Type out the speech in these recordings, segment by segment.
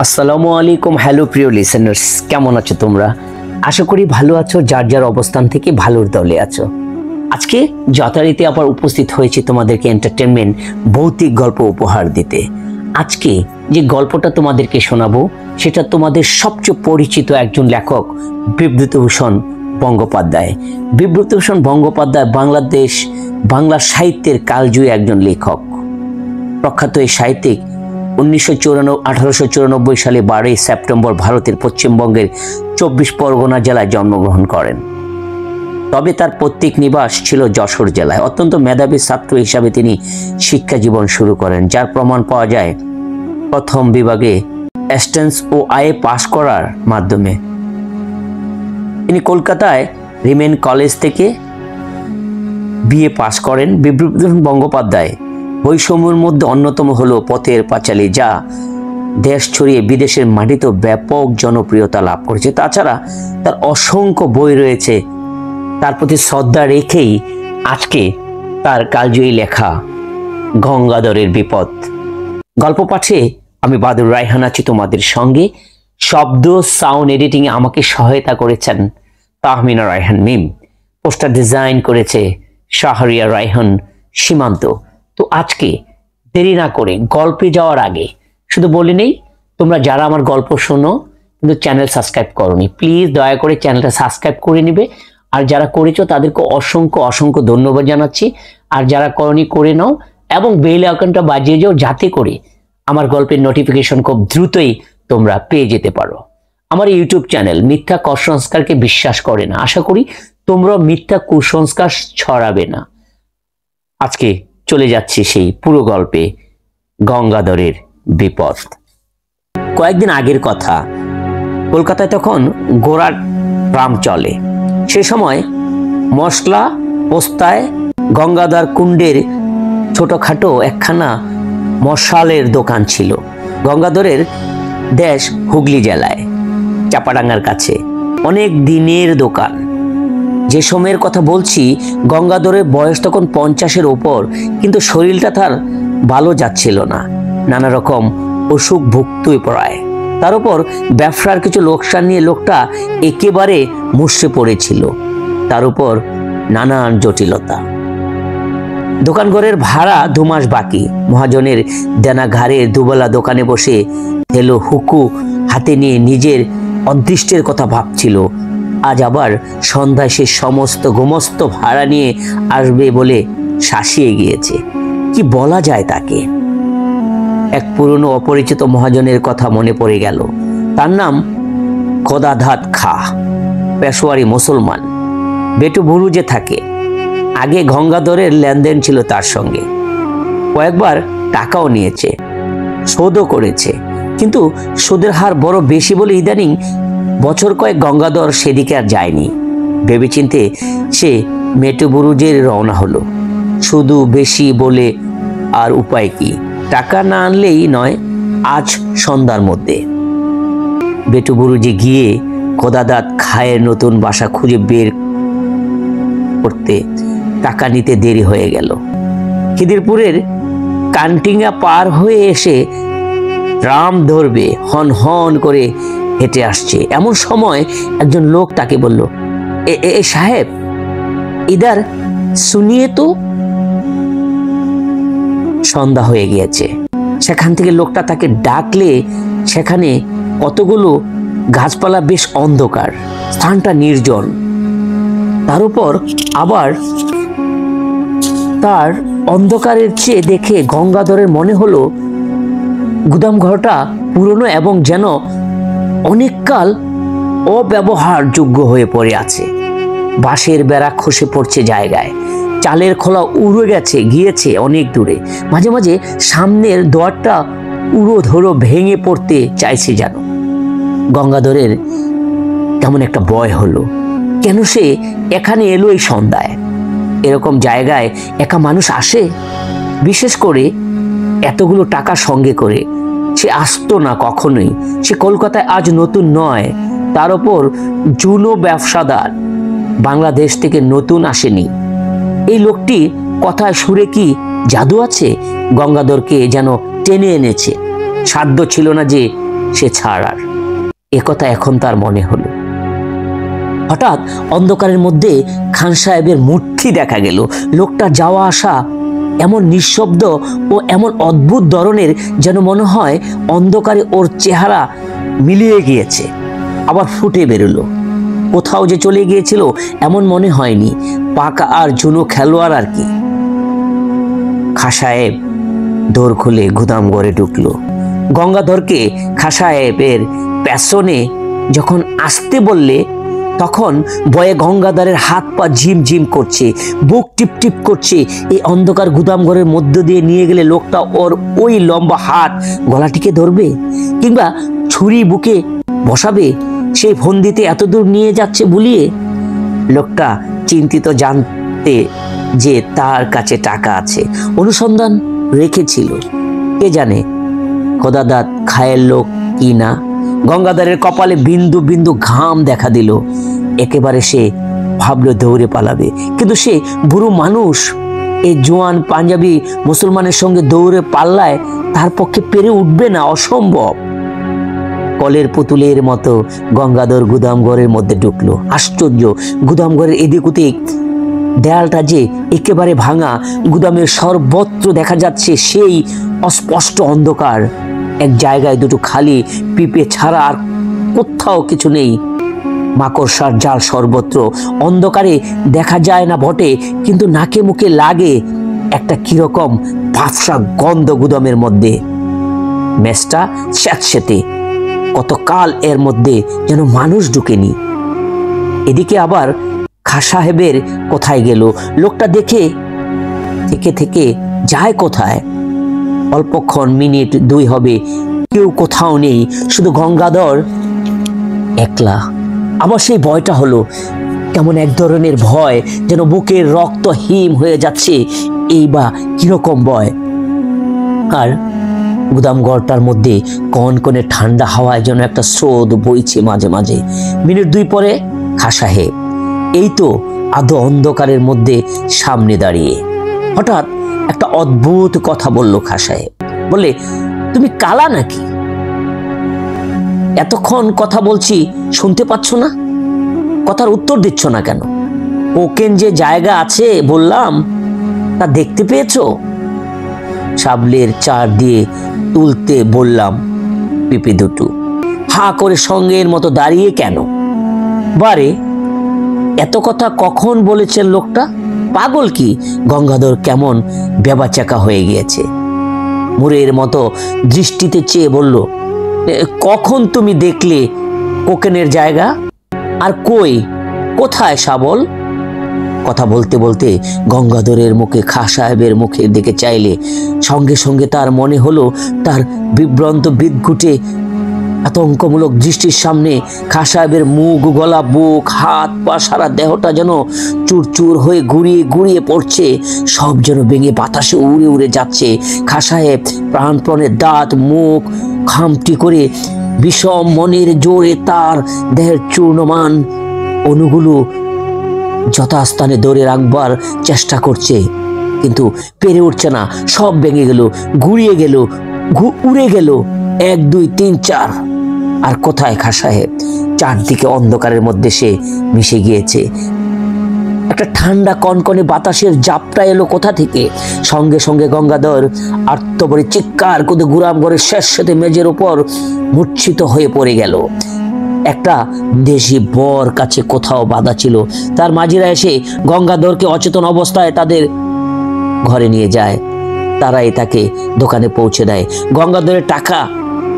আসসালামু আলাইকুম। হ্যালো প্রিয় লিসেনার্স, কেমন আছো তোমরা? আশা করি ভালো আছো, যার যার অবস্থান থেকে ভালোর দলে আছো। আজকে যথারীতি আবার উপস্থিত হয়েছি তোমাদেরকে এন্টারটেনমেন্ট ভৌতিক গল্প উপহার দিতে। আজকে যে গল্পটা তোমাদেরকে শোনাবো সেটা তোমাদের সবচেয়ে পরিচিত একজন লেখক বিভূতিভূষণ বন্দ্যোপাধ্যায়। বিভূতিভূষণ বন্দ্যোপাধ্যায় বাংলা সাহিত্যের কালজয়ী একজন লেখক। প্রখ্যাত এই সাহিত্যিক 1894 সালে 12 সেপ্টেম্বর ভারতের পশ্চিমবঙ্গের 24 পরগনা জেলায় জন্মগ্রহণ করেন। তবে তার পৈতৃক নিবাস ছিল যশোর জেলায়। অত্যন্ত মেধাবী ছাত্র হিসাবে তিনি শিক্ষা জীবন শুরু করেন, যার প্রমাণ পাওয়া যায় প্রথম বিভাগে এন্ট্রান্স ও আইএ পাশ করার মাধ্যমে। তিনি কলকাতায় রিমেন কলেজ থেকে বিএ পাশ করেন। বিভূতিভূষণ বন্দ্যোপাধ্যায় বইসমূহের মধ্যে অন্যতম হলো পথের পাঁচালী, যা দেশ ছড়িয়ে বিদেশের মাটিতেও ব্যাপক জনপ্রিয়তা লাভ করেছে। তাছাড়া তার অসংখ্য বই রয়েছে। তার প্রতি শ্রদ্ধা রেখেই আজকে তার কালজয়ী লেখা গঙ্গাধরের বিপদ গল্প পাঠে আমি বাদুর রায়হান আছি তোমাদের সঙ্গে। শব্দ সাউন্ড এডিটিং এ আমাকে সহায়তা করেছেন তাহমিনা রায়হান মিম। পোস্টার ডিজাইন করেছে শাহরিয়া রায়হান সীমান্ত। তো আজকে দেরি না করে গল্পে যাওয়ার আগে শুধু বলে নেই, তোমরা যারা আমার গল্প শোনো কিন্তু চ্যানেল সাবস্ক্রাইব করোনি, প্লিজ দয়া করে চ্যানেলটা সাবস্ক্রাইব করে নিবে। আর যারা করেছো তাদেরকে অসংখ্য ধন্যবাদ জানাচ্ছি। আর যারা করনি করে নাও এবং বেল আইকনটা বাজিয়ে যাও, যাতে করে আমার গল্পের নোটিফিকেশন খুব দ্রুতই তোমরা পেয়ে যেতে পারো। আমার ইউটিউব চ্যানেল মিথ্যা কুসংস্কারকে বিশ্বাস করে না। আশা করি তোমরা মিথ্যা কুসংস্কার ছড়াবে না। আজকে চলে যাচ্ছি সেই পুরো গল্পে, গঙ্গাধরের বিপদ। কয়েকদিন আগের কথা, কলকাতায় তখন ঘোড়ার ট্রাম চলে। সে সময় মশলা পোস্তায় গঙ্গাধর কুণ্ডের ছোটখাটো একখানা মশালের দোকান ছিল। গঙ্গাধরের দেশ হুগলি জেলায় চাপাডাঙ্গার কাছে। অনেক দিনের দোকান। যে সময়ের কথা বলছি, গঙ্গাধরের বয়স তখন 50-এর ওপর, কিন্তু শরীরটা তার ভালো যাচ্ছিল না। নানা রকম অসুখ ভুগতই প্রায়। তার উপর ব্যবসার কিছু লোকসান নিয়ে লোকটা একেবারে মুষড়ে পড়েছিল। তার উপর নানান জটিলতা। দোকানঘরের ভাড়া 2 মাস বাকি। মহাজনের দেনা ঘাড়ে দুবেলা দোকানে বসে হেলো হুকু হাতে নিয়ে নিজের অদৃষ্টের কথা ভাবছিল। আজ আবার সন্ধ্যায় সে সমস্ত গোমস্ত ভাড়া নিয়ে আসবে বলে শাসিয়ে গিয়েছে। কি বলা যায় তাকে? এক পুরনো অপরিচিত মহাজনের কথা মনে পড়ে গেল। তার নাম গদাধর খা, পেশোয়ারি মুসলমান, বেটুবুরুজে থাকে। আগে গঙ্গাধরের লেনদেন ছিল তার সঙ্গে। কয়েকবার টাকাও নিয়েছে, শোধও করেছে, কিন্তু সুদের হার বড় বেশি বলে ইদানিং বছর কয়েক গঙ্গাধর সেদিকে আর যায়নি। ভেবেচিন্তে সে মেটুবুরুজের রওনা হলো। শুধু বেশি বলে আর উপায় কি? টাকা না আনলেই নয়। আজ সন্ধ্যার মধ্যে বেটুবুরুজে গিয়ে গদাধর খায়ের নতুন বাসা খুঁজে বের করতে টাকা নিতে দেরি হয়ে গেল। খিদিরপুরের কান্টিঙ্গা পার হয়ে এসে ট্রাম ধরবে হন হন করে হেঁটে আসছে। এমন সময় একজন লোক তাকে বলল, এ সাহেব, ইদার শুনিয়ে তো। সন্ধ্যা হয়ে গিয়েছে। সেখান থেকে লোকটা তাকে ডাকলে সেখানে কতগুলো গাছপালা, বেশ অন্ধকার, স্থানটা নির্জন। তার উপর আবার তার অন্ধকারের চেয়ে দেখে গঙ্গাধরের মনে হলো গুদাম ঘরটা পুরনো এবং যেন অনেককাল অব্যবহারযোগ্য হয়ে পড়ে আছে। বাঁশের বেড়া খসে পড়ছে জায়গায়, চালের খোলা উড়ে গিয়েছে অনেক দূরে। মাঝে মাঝে সামনের দোয়ারটা উড়ো ধরো ভেঙে পড়তে চাইছে যেন। গঙ্গাধরের কেমন একটা ভয় হলো। কেন সে এখানে এলো এই সন্ধ্যায়? এরকম জায়গায় একা মানুষ আসে? বিশেষ করে এতগুলো টাকা সঙ্গে করে সে আসতো না কখনোই। সে কলকাতায় আজ নতুন নয়। তার উপর জুনো ব্যবসাদার, বাংলাদেশ থেকে নতুন আসেনি। এই লোকটি কথায় সুরে কি জাদু আছে? গঙ্গাধরকে যেন টেনে এনেছে। সাধ্য ছিল না যে সে ছাড়ার। একথা এখন তার মনে হলো। হঠাৎ অন্ধকারের মধ্যে খান সাহেবের মূর্তি দেখা গেল। লোকটা যাওয়া আসা এমন নিঃশব্দ ও এমন অদ্ভুত ধরনের, যেন মনে হয় অন্ধকারে ওর চেহারা মিলিয়ে গিয়েছে, আবার ফুটে বেরোলো। কোথাও যে চলে গিয়েছিল এমন মনে হয়নি, পাকা আর ঝুনো খেলোয়াড় আর কি। খাঁ সাহেব দৌড় খুলে গুদাম ঘরে ঢুকলো। গঙ্গাধরকে খাঁ সাহেবের পেছনে যখন আসতে বললে, তখন ভয়ে গঙ্গাধরের হাত পা ঝিম ঝিম করছে, বুক টিপ টিপ করছে। এই অন্ধকার গুদাম ঘরের মধ্য দিয়ে নিয়ে গেলে লোকটা ওর ওই লম্বা হাত গলাটিকে ধরবে, কিংবা ছুরি বুকে বসাবে। সেই ফন্দিতে এতদূর নিয়ে যাচ্ছে বুলিয়ে। লোকটা চিন্তিত, জানতে যে তার কাছে টাকা আছে, অনুসন্ধান রেখেছিল। কে জানে খোদাদাত খায়ের লোক কি না। গঙ্গাধরের কপালে বিন্দু বিন্দু ঘাম দেখা দিল। একেবারে সে ভাবলো দৌড়ে পালাবে, কিন্তু সে বুড়ো মানুষ। এই জোয়ান পাঞ্জাবি মুসলমানের সঙ্গে দৌড়ে পাল্লায় তার পক্ষে পেরে উঠবে না, অসম্ভব। কলের পুতুলের মতো গঙ্গাধর গুদাম ঘরের মধ্যে ঢুকলো। আশ্চর্য, গুদাম ঘরের এদিক ওদিক দেয়ালটা যে একেবারে ভাঙা। গুদামের সর্বত্র দেখা যাচ্ছে সেই অস্পষ্ট অন্ধকার। এক জায়গায় দুটো খালি পিপে ছাড়া আর কোথাও কিছু নেই। মাকড়সার জাল সর্বত্র। অন্ধকারে দেখা যায় না বটে, কিন্তু নাকে মুখে লাগে একটা কিরকম ভাবসা গন্ধ গুদামের মধ্যে। মেসটা স্যাঁতসেঁতে, কতকাল এর মধ্যে যেন মানুষ ঢুকেনি। এদিকে আবার খাঁ সাহেবের কোথায় গেল? লোকটা দেখে থেকে যায় কোথায়? অল্পক্ষণ, মিনিট দুই হবে, কেউ কোথাও নেই, শুধু গঙ্গাধর একলা। আবার সেই ভয়টা হলো, কেমন এক ধরনের ভয়, যেন বুকের রক্ত হিম হয়ে যাচ্ছে। এই বা কিরকম ভয়! আর গুদাম ঘরটার মধ্যে কনকনে ঠান্ডা হাওয়ায় যেন একটা স্রোত বইছে মাঝে মাঝে। মিনিট দুই পরে খাঁ সাহেব এই তো আধো অন্ধকারের মধ্যে সামনে দাঁড়িয়ে। হঠাৎ একটা অদ্ভুত কথা বলল খাঁ সাহেব। বলে, তুমি কালা নাকি? এতক্ষণ কথা বলছি, শুনতে পাচ্ছ না? কথার উত্তর দিচ্ছ না কেন? কোকেন যে জায়গা আছে বললাম, তা দেখতে পেয়েছো? সাবলের চার দিয়ে তুলতে বললাম পিপি দুটো। হা করে সঙ্গের মতো দাঁড়িয়ে কেন? বারে, এত কথা কখন বলেছেন লোকটা? পাগল কি? গঙ্গাধর কেমন বেবাচাকা হয়ে গিয়েছে। মুরের মতো দৃষ্টিতে চেয়ে বলল, কখন তুমি দেখলে কোকেনের জায়গা? আর কই, কোথায় শাবল? কথা বলতে বলতে গঙ্গাধরের মুখে খাঁ সাহেবের মুখের দিকে চাইলে সঙ্গে সঙ্গে তার মনে হলো তার বিভ্রান্ত বিদঘুটে আতঙ্কমূলক দৃষ্টির সামনে খাঁ সাহেবের মুখ, গলা, বুক, হাত পা, সারা দেহটা যেন চুরচুর হয়ে ঘুরিয়ে ঘুরিয়ে পড়ছে। সব যেন ভেঙে বাতাসে উড়ে উড়ে যাচ্ছে। খাঁ সাহেব প্রাণপণে দাঁত মুখ খামটি করে বিষম মনের জোরে তার দেহের চূর্ণমান অণুগুলো যথাস্থানে ধরে রাখবার চেষ্টা করছে, কিন্তু পেরে উঠছে না। সব ভেঙে গেল, ঘুরিয়ে গেল, উড়ে গেল। 1 2 3 4। আর কোথায় খাঁ সাহেব? চারদিকে অন্ধকারের মধ্যে সে মিশে গিয়েছে। একটা ঠান্ডা কনকনে বাতাসের জাপটা এলো কোথা থেকে। সঙ্গে সঙ্গে গঙ্গাধর আর্তভরে চিৎকার করে গুদাম ঘরের শেষ সাথে মেজের উপর মূর্ছিত হয়ে পড়ে গেল। একটা দেশি বর কাছে কোথাও বাঁধা ছিল। তার মাঝিরা এসে গঙ্গাধরকে অচেতন অবস্থায় তাদের ঘরে নিয়ে যায়। তারাই তাকে দোকানে পৌঁছে দেয়। গঙ্গাধরের টাকা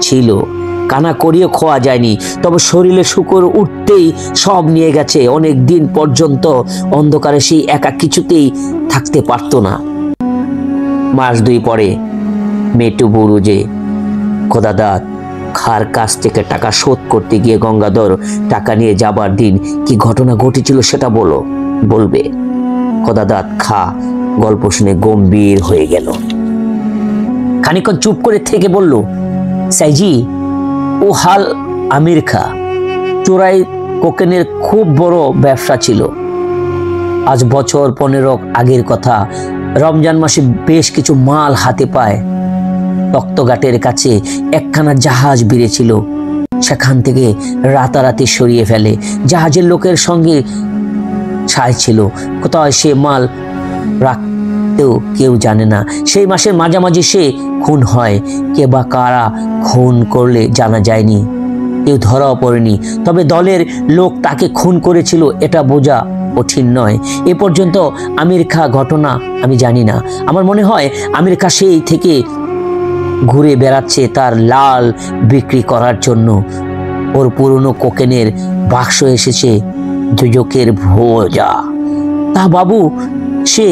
ছিল, কানা করিয়ে খোয়া যায়নি, তবে শরীরে শুকর উঠতেই সব নিয়ে গেছে। অনেক দিন পর্যন্ত অন্ধকারে সেই একা কিছুতেই থাকতে পারত না। মাস 2 পরে মেটু বুড়ো যে খোদাদাত খার কাছ থেকে টাকা শোধ করতে গিয়ে গঙ্গাধর টাকা নিয়ে যাবার দিন কি ঘটনা ঘটেছিল সেটা বলবে। খোদাদাত খা গল্প শুনে গম্ভীর হয়ে গেল। খানিকক্ষণ চুপ করে থেকে বলল, সাইজি, ও হাল আমির খা চোরাই কোকেনের খুব বড় ব্যবসা ছিল। আজ বছর 15 আগের কথা। রমজান মাসে বেশ কিছু মাল হাতে পায়। তক্তঘাটের কাছে একখানা জাহাজ বেড়েছিল, সেখান থেকে রাতারাতি সরিয়ে ফেলে। জাহাজের লোকের সঙ্গে ছাই ছিল, কোথায় সে মাল রাখতেও কেউ জানে না। সেই মাসের মাঝামাঝি সে খুন হয়, কে বা কারা খুন করলে জানা যায়নি, কেউ ধরাও পড়েনি। তবে দলের লোক তাকে খুন করেছিল এটা বোঝা কঠিন নয়। এ পর্যন্ত আমির খাঁ ঘটনা আমি জানি না। আমার মনে হয় আমির খাঁ সেই থেকে ঘুরে বেড়াচ্ছে তার লাল বিক্রি করার জন্য। ওর পুরনো কোকেনের বাক্স এসেছে যোজকের ভোজা। তা বাবু, সে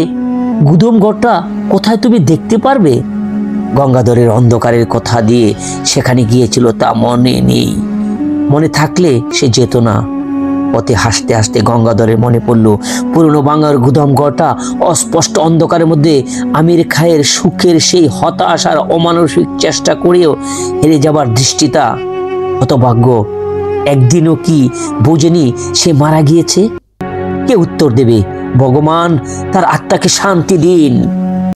গুদমঘরটা কোথায় তুমি দেখতে পারবে? গঙ্গাধরের অন্ধকারের কথা দিয়ে সেখানে গিয়েছিল তা মনে নেই। মনে থাকলে সে যেত না। পথে হাসতে হাসতে গঙ্গাধরের মনে পড়ল পুরনো বাংলার গুদামঘরটা। অস্পষ্ট অন্ধকারের মধ্যে আমির খাঁয়ের সুখের সেই হতাশ আর অমানসিক চেষ্টা করেও হেরে যাবার দৃষ্টিতা। হতভাগ্য, একদিনও কি বোঝেনি সে মারা গিয়েছে? কে উত্তর দেবে? ভগবান তার আত্মাকে শান্তি দিন।